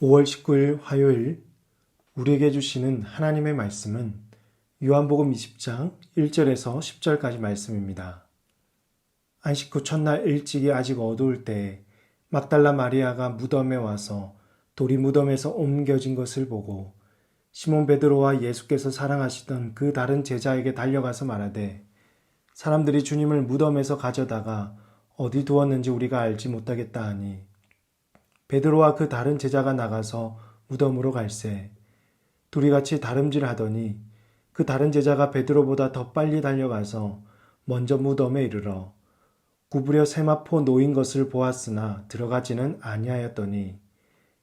5월 19일 화요일 우리에게 주시는 하나님의 말씀은 요한복음 20장 1절에서 10절까지 말씀입니다. 안식 후 첫날 일찍이 아직 어두울 때에 막달라 마리아가 무덤에 와서 돌이 무덤에서 옮겨진 것을 보고 시몬 베드로와 예수께서 사랑하시던 그 다른 제자에게 달려가서 말하되 사람들이 주님을 무덤에서 가져다가 어디 두었는지 우리가 알지 못하겠다 하니 베드로와 그 다른 제자가 나가서 무덤으로 갈새 둘이 같이 다름질하더니 그 다른 제자가 베드로보다 더 빨리 달려가서 먼저 무덤에 이르러 구부려 세마포 놓인 것을 보았으나 들어가지는 아니하였더니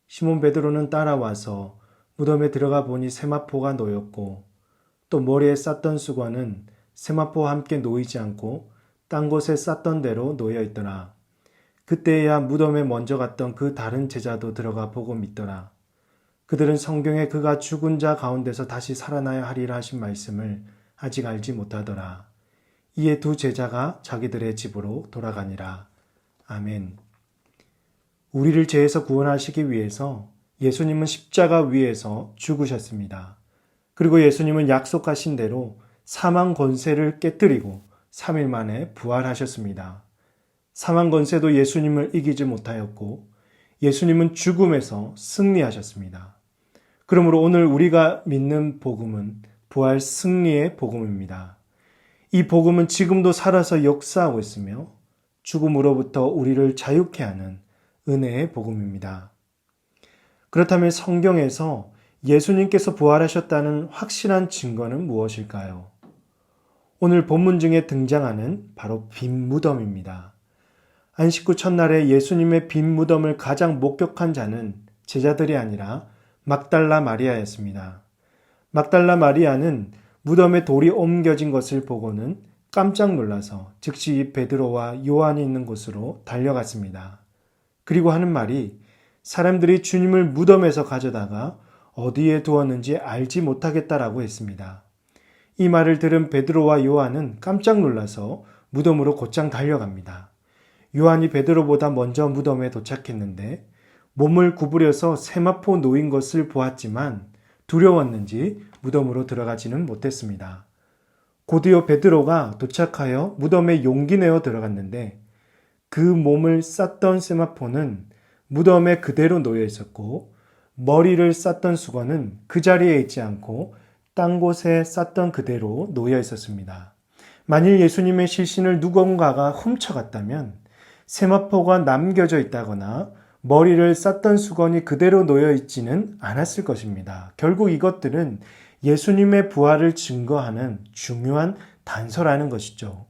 시몬 베드로는 따라와서 무덤에 들어가 보니 세마포가 놓였고 또 머리에 쌌던 수건은 세마포와 함께 놓이지 않고 딴 곳에 쌌던 대로 놓여 있더라. 그때야 무덤에 먼저 갔던 그 다른 제자도 들어가 보고 믿더라. 그들은 성경에 그가 죽은 자 가운데서 다시 살아나야 하리라 하신 말씀을 아직 알지 못하더라. 이에 두 제자가 자기들의 집으로 돌아가니라. 아멘. 우리를 죄에서 구원하시기 위해서 예수님은 십자가 위에서 죽으셨습니다. 그리고 예수님은 약속하신 대로 사망 권세를 깨뜨리고 3일 만에 부활하셨습니다. 사망 권세도 예수님을 이기지 못하였고 예수님은 죽음에서 승리하셨습니다. 그러므로 오늘 우리가 믿는 복음은 부활 승리의 복음입니다. 이 복음은 지금도 살아서 역사하고 있으며 죽음으로부터 우리를 자유케 하는 은혜의 복음입니다. 그렇다면 성경에서 예수님께서 부활하셨다는 확실한 증거는 무엇일까요? 오늘 본문 중에 등장하는 바로 빈 무덤입니다. 안식 후 첫날에 예수님의 빈 무덤을 가장 목격한 자는 제자들이 아니라 막달라 마리아였습니다. 막달라 마리아는 무덤에 돌이 옮겨진 것을 보고는 깜짝 놀라서 즉시 베드로와 요한이 있는 곳으로 달려갔습니다. 그리고 하는 말이 사람들이 주님을 무덤에서 가져다가 어디에 두었는지 알지 못하겠다라고 했습니다. 이 말을 들은 베드로와 요한은 깜짝 놀라서 무덤으로 곧장 달려갑니다. 요한이 베드로보다 먼저 무덤에 도착했는데 몸을 구부려서 세마포 놓인 것을 보았지만 두려웠는지 무덤으로 들어가지는 못했습니다. 곧이어 베드로가 도착하여 무덤에 용기 내어 들어갔는데 그 몸을 쌌던 세마포는 무덤에 그대로 놓여 있었고 머리를 쌌던 수건은 그 자리에 있지 않고 딴 곳에 쌌던 그대로 놓여 있었습니다. 만일 예수님의 실신을 누군가가 훔쳐갔다면 세마포가 남겨져 있다거나 머리를 쌌던 수건이 그대로 놓여 있지는 않았을 것입니다. 결국 이것들은 예수님의 부활을 증거하는 중요한 단서라는 것이죠.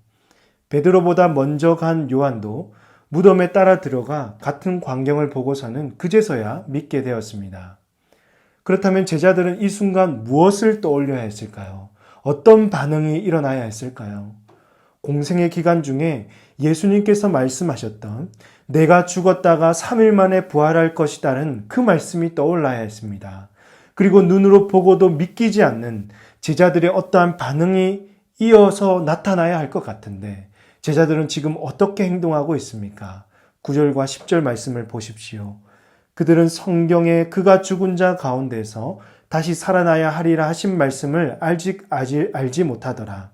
베드로보다 먼저 간 요한도 무덤에 따라 들어가 같은 광경을 보고서는 그제서야 믿게 되었습니다. 그렇다면 제자들은 이 순간 무엇을 떠올려야 했을까요? 어떤 반응이 일어나야 했을까요? 공생의 기간 중에 예수님께서 말씀하셨던 내가 죽었다가 3일 만에 부활할 것이라는 그 말씀이 떠올라야 했습니다. 그리고 눈으로 보고도 믿기지 않는 제자들의 어떠한 반응이 이어서 나타나야 할 것 같은데 제자들은 지금 어떻게 행동하고 있습니까? 9절과 10절 말씀을 보십시오. 그들은 성경에 그가 죽은 자 가운데서 다시 살아나야 하리라 하신 말씀을 알지 못하더라.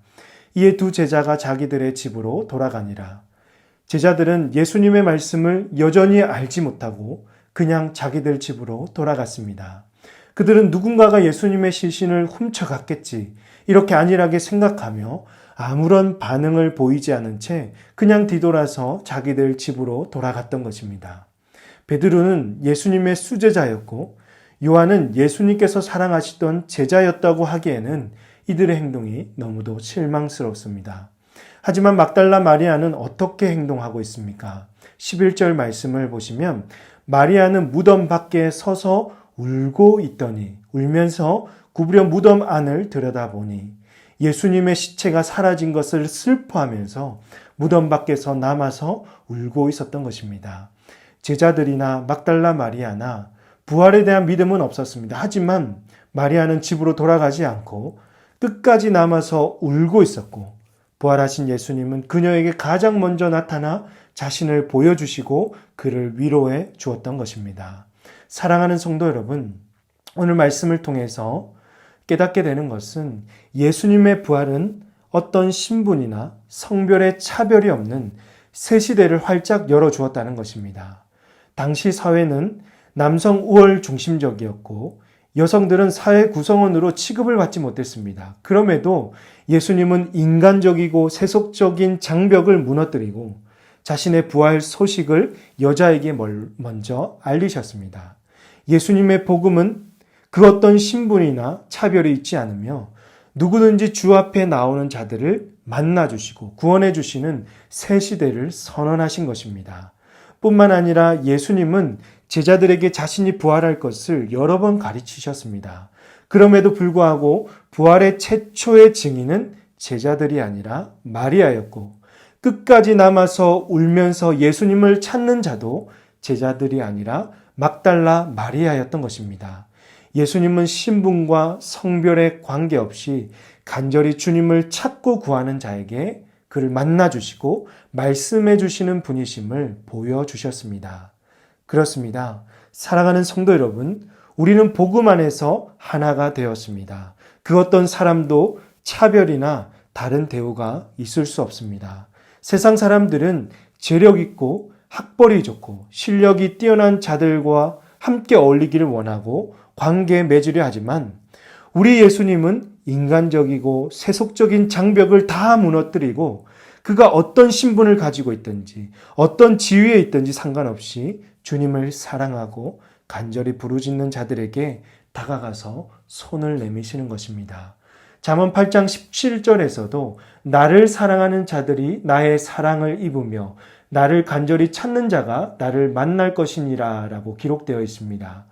이에 두 제자가 자기들의 집으로 돌아가니라. 제자들은 예수님의 말씀을 여전히 알지 못하고 그냥 자기들 집으로 돌아갔습니다. 그들은 누군가가 예수님의 실신을 훔쳐갔겠지 이렇게 안일하게 생각하며 아무런 반응을 보이지 않은 채 그냥 뒤돌아서 자기들 집으로 돌아갔던 것입니다. 베드로는 예수님의 수제자였고 요한은 예수님께서 사랑하시던 제자였다고 하기에는 이들의 행동이 너무도 실망스럽습니다. 하지만 막달라 마리아는 어떻게 행동하고 있습니까? 11절 말씀을 보시면 마리아는 무덤 밖에 서서 울고 있더니 울면서 구부려 무덤 안을 들여다보니 예수님의 시체가 사라진 것을 슬퍼하면서 무덤 밖에서 남아서 울고 있었던 것입니다. 제자들이나 막달라 마리아나 부활에 대한 믿음은 없었습니다. 하지만 마리아는 집으로 돌아가지 않고 끝까지 남아서 울고 있었고 부활하신 예수님은 그녀에게 가장 먼저 나타나 자신을 보여주시고 그를 위로해 주었던 것입니다. 사랑하는 성도 여러분, 오늘 말씀을 통해서 깨닫게 되는 것은 예수님의 부활은 어떤 신분이나 성별의 차별이 없는 새 시대를 활짝 열어주었다는 것입니다. 당시 사회는 남성 우월 중심적이었고 여성들은 사회 구성원으로 취급을 받지 못했습니다. 그럼에도 예수님은 인간적이고 세속적인 장벽을 무너뜨리고 자신의 부활 소식을 여자에게 먼저 알리셨습니다. 예수님의 복음은 그 어떤 신분이나 차별이 있지 않으며 누구든지 주 앞에 나오는 자들을 만나주시고 구원해 주시는 새 시대를 선언하신 것입니다. 뿐만 아니라 예수님은 제자들에게 자신이 부활할 것을 여러 번 가르치셨습니다. 그럼에도 불구하고 부활의 최초의 증인은 제자들이 아니라 마리아였고 끝까지 남아서 울면서 예수님을 찾는 자도 제자들이 아니라 막달라 마리아였던 것입니다. 예수님은 신분과 성별에 관계없이 간절히 주님을 찾고 구하는 자에게 그를 만나주시고 말씀해 주시는 분이심을 보여주셨습니다. 그렇습니다. 사랑하는 성도 여러분, 우리는 복음 안에서 하나가 되었습니다. 그 어떤 사람도 차별이나 다른 대우가 있을 수 없습니다. 세상 사람들은 재력 있고 학벌이 좋고 실력이 뛰어난 자들과 함께 어울리기를 원하고 관계에 맺으려 하지만 우리 예수님은 인간적이고 세속적인 장벽을 다 무너뜨리고 그가 어떤 신분을 가지고 있든지 어떤 지위에 있든지 상관없이 주님을 사랑하고 간절히 부르짖는 자들에게 다가가서 손을 내미시는 것입니다. 잠언 8장 17절에서도 나를 사랑하는 자들이 나의 사랑을 입으며 나를 간절히 찾는 자가 나를 만날 것이니라 라고 기록되어 있습니다.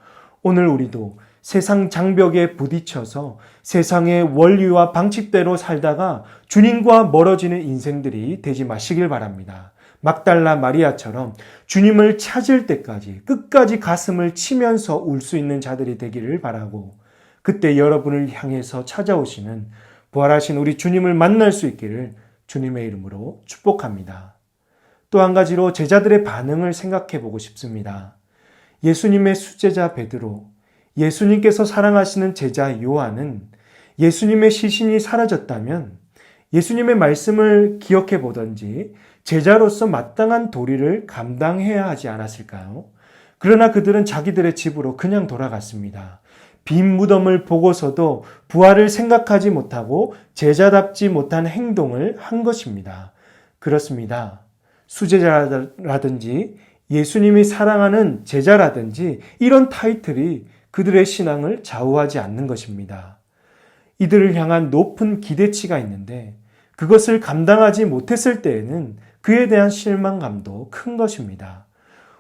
오늘 우리도 세상 장벽에 부딪혀서 세상의 원리와 방식대로 살다가 주님과 멀어지는 인생들이 되지 마시길 바랍니다. 막달라 마리아처럼 주님을 찾을 때까지 끝까지 가슴을 치면서 울 수 있는 자들이 되기를 바라고 그때 여러분을 향해서 찾아오시는 부활하신 우리 주님을 만날 수 있기를 주님의 이름으로 축복합니다. 또 한 가지로 제자들의 반응을 생각해 보고 싶습니다. 예수님의 수제자 베드로, 예수님께서 사랑하시는 제자 요한은 예수님의 시신이 사라졌다면 예수님의 말씀을 기억해 보던지 제자로서 마땅한 도리를 감당해야 하지 않았을까요? 그러나 그들은 자기들의 집으로 그냥 돌아갔습니다. 빈 무덤을 보고서도 부활을 생각하지 못하고 제자답지 못한 행동을 한 것입니다. 그렇습니다. 수제자라든지 예수님이 사랑하는 제자라든지 이런 타이틀이 그들의 신앙을 좌우하지 않는 것입니다. 이들을 향한 높은 기대치가 있는데 그것을 감당하지 못했을 때에는 그에 대한 실망감도 큰 것입니다.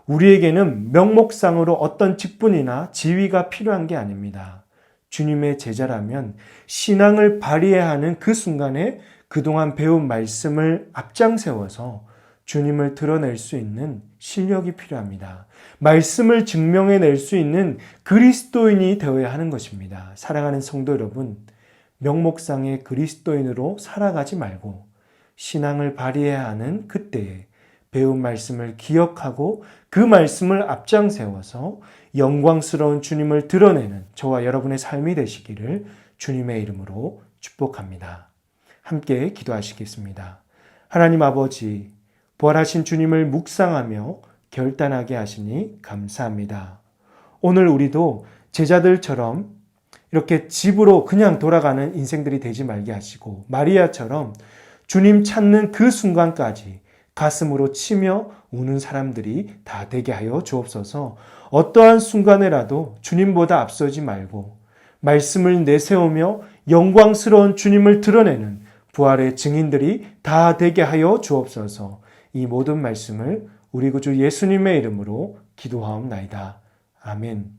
우리에게는 명목상으로 어떤 직분이나 지위가 필요한 게 아닙니다. 주님의 제자라면 신앙을 발휘해야 하는 그 순간에 그동안 배운 말씀을 앞장세워서 주님을 드러낼 수 있는 실력이 필요합니다. 말씀을 증명해낼 수 있는 그리스도인이 되어야 하는 것입니다. 사랑하는 성도 여러분, 명목상의 그리스도인으로 살아가지 말고 신앙을 발휘해야 하는 그때에 배운 말씀을 기억하고 그 말씀을 앞장세워서 영광스러운 주님을 드러내는 저와 여러분의 삶이 되시기를 주님의 이름으로 축복합니다. 함께 기도하시겠습니다. 하나님 아버지, 부활하신 주님을 묵상하며 결단하게 하시니 감사합니다. 오늘 우리도 제자들처럼 이렇게 집으로 그냥 돌아가는 인생들이 되지 말게 하시고 마리아처럼 주님 찾는 그 순간까지 가슴으로 치며 우는 사람들이 다 되게 하여 주옵소서. 어떠한 순간에라도 주님보다 앞서지 말고 말씀을 내세우며 영광스러운 주님을 드러내는 부활의 증인들이 다 되게 하여 주옵소서. 이 모든 말씀을 우리 구주 예수님의 이름으로 기도하옵나이다. 아멘.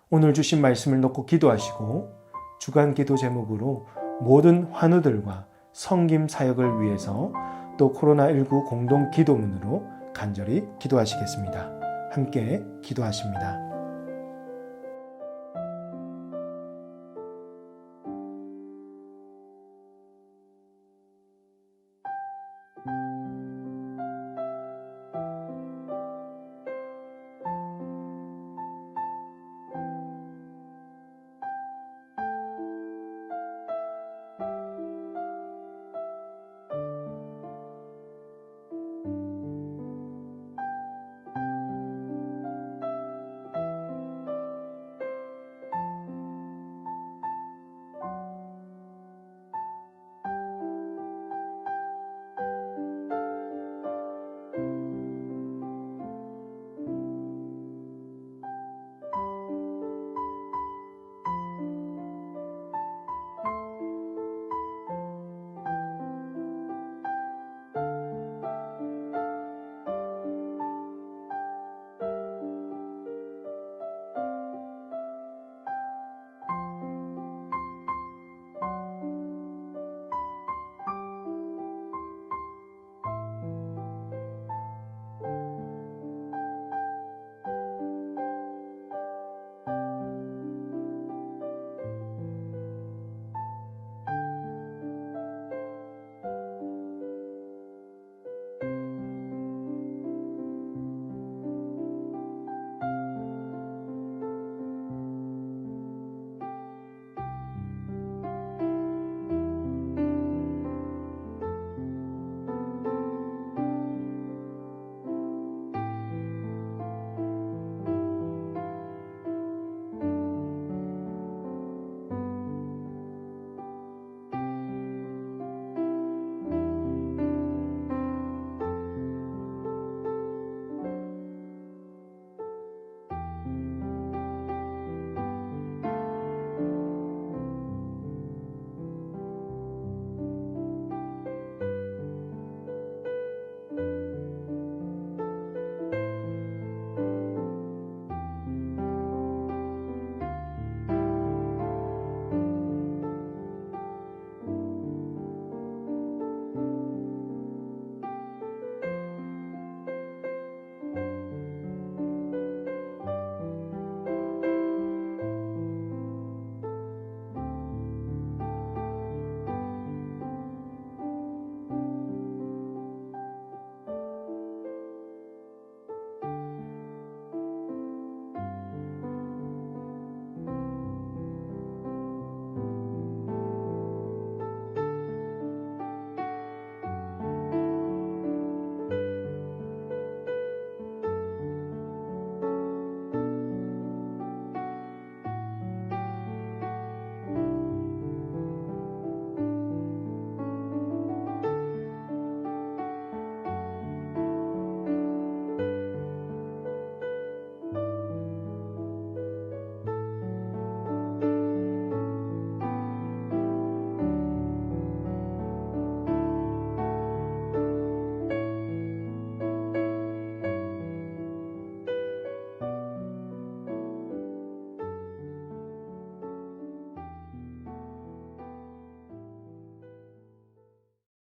오늘 주신 말씀을 놓고 기도하시고 주간 기도 제목으로 모든 환우들과 성김 사역을 위해서 또 코로나19 공동 기도문으로 간절히 기도하시겠습니다. 함께 기도하십니다.